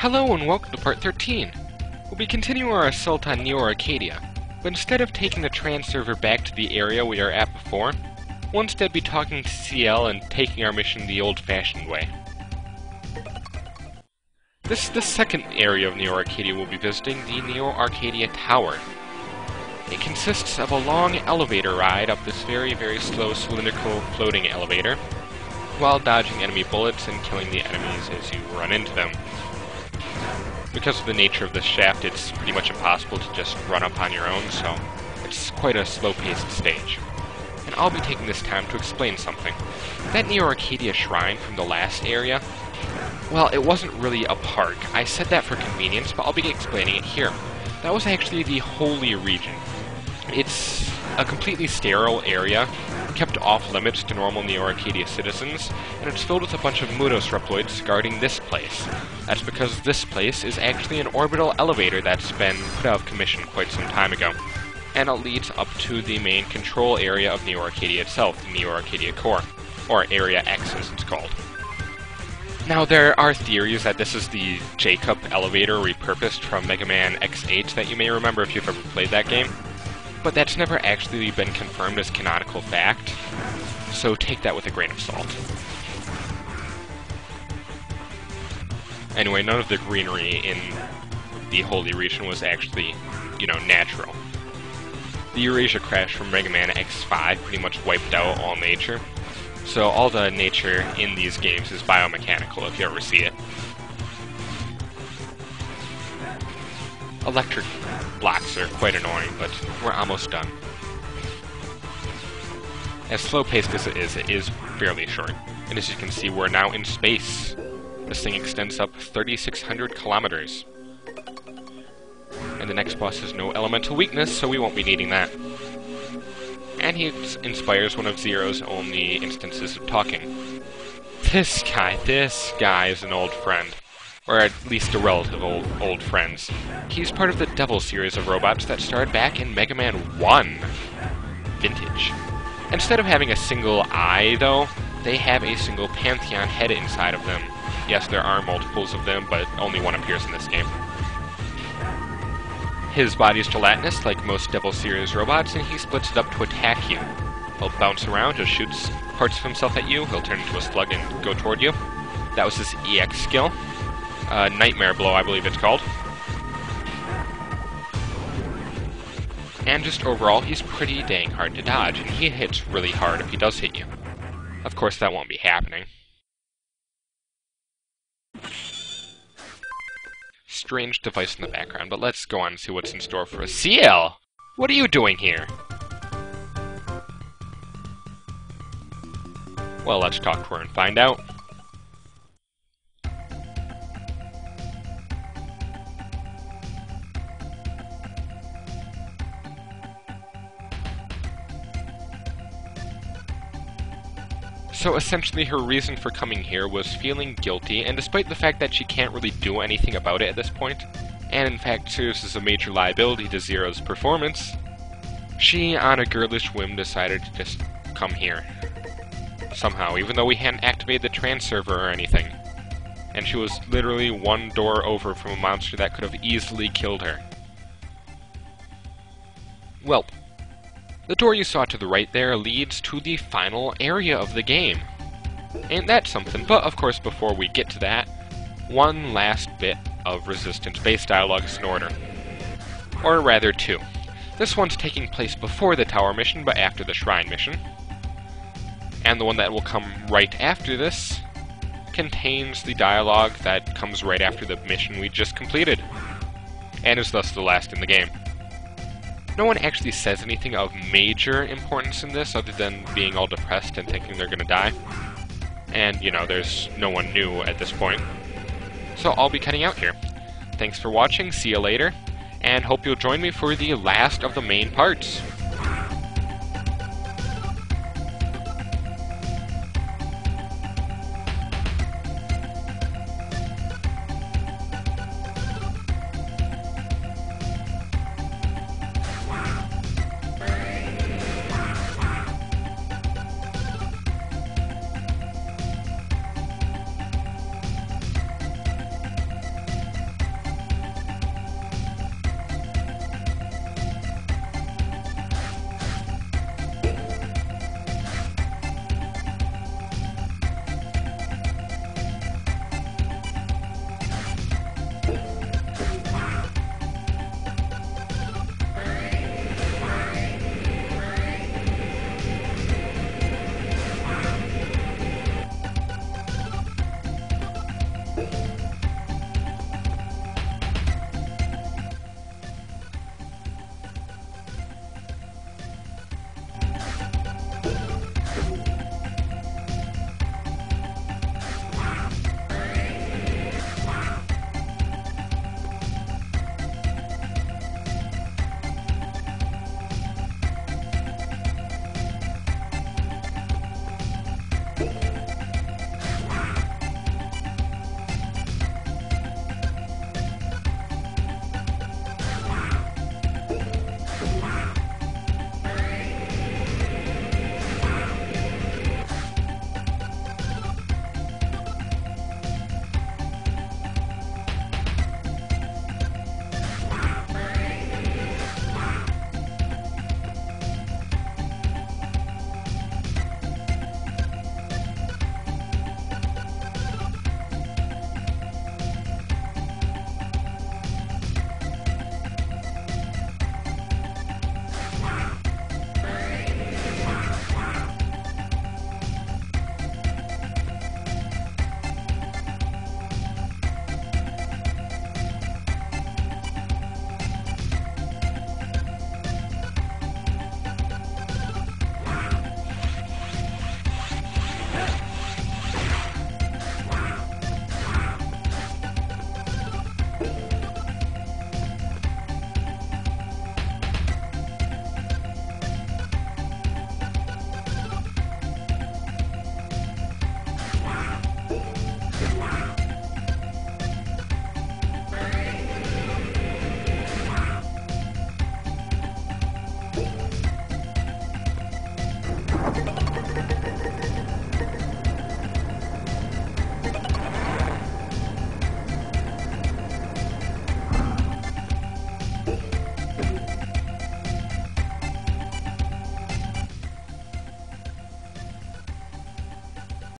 Hello and welcome to part 13. We'll be continuing our assault on Neo Arcadia, but instead of taking the trans server back to the area we are at before, we'll instead be talking to CL and taking our mission the old-fashioned way. This is the second area of Neo Arcadia we'll be visiting, the Neo Arcadia Tower. It consists of a long elevator ride up this very, very slow cylindrical floating elevator, while dodging enemy bullets and killing the enemies as you run into them. Because of the nature of this shaft, it's pretty much impossible to just run up on your own, so it's quite a slow-paced stage. And I'll be taking this time to explain something. That Neo Arcadia shrine from the last area, well, it wasn't really a park. I said that for convenience, but I'll be explaining it here. That was actually the Holy Region. It's a completely sterile area, kept off-limits to normal Neo Arcadia citizens, and it's filled with a bunch of Mudos Reploids guarding this place. That's because this place is actually an orbital elevator that's been put out of commission quite some time ago, and it leads up to the main control area of Neo Arcadia itself, the Neo Arcadia Core, or Area X as it's called. Now, there are theories that this is the Jakob elevator repurposed from Megaman X8 that you may remember if you've ever played that game, but that's never actually been confirmed as canonical fact, so take that with a grain of salt. Anyway, none of the greenery in the Holy Region was actually, natural. The Eurasia crash from Megaman X5 pretty much wiped out all nature, so all the nature in these games is biomechanical if you ever see it. Electric blocks are quite annoying, but we're almost done. As slow-paced as it is fairly short. And as you can see, we're now in space. This thing extends up 3,600 kilometers. And the next boss has no elemental weakness, so we won't be needing that. And he inspires one of Zero's only instances of talking. This guy is an old friend. Or at least a relative old friends. He's part of the Devil series of robots that started back in Megaman 1. Vintage. Instead of having a single eye, though, they have a single Pantheon head inside of them. Yes, there are multiples of them, but only one appears in this game. His body is gelatinous, like most Devil series robots, and he splits it up to attack you. He'll bounce around, just shoots parts of himself at you, he'll turn into a slug and go toward you. That was his EX skill. Nightmare Blow, I believe it's called. And just overall, he's pretty dang hard to dodge, and he hits really hard if he does hit you. Of course, that won't be happening. Strange device in the background, but let's go on and see what's in store for us. CL! What are you doing here? Well, let's talk to her and find out. So essentially her reason for coming here was feeling guilty, and despite the fact that she can't really do anything about it at this point, and in fact serves as a major liability to Zero's performance, she, on a girlish whim, decided to just come here. Somehow, even though we hadn't activated the trans server or anything. And she was literally one door over from a monster that could have easily killed her. Well, the door you saw to the right there leads to the final area of the game. Ain't that something? But of course, before we get to that, one last bit of Resistance-based dialogue is in order. Or rather, two. This one's taking place before the tower mission, but after the shrine mission. And the one that will come right after this contains the dialogue that comes right after the mission we just completed, and is thus the last in the game. No one actually says anything of major importance in this, other than being all depressed and thinking they're gonna die. And, there's no one new at this point. So I'll be cutting out here. Thanks for watching, see you later, and hope you'll join me for the last of the main parts.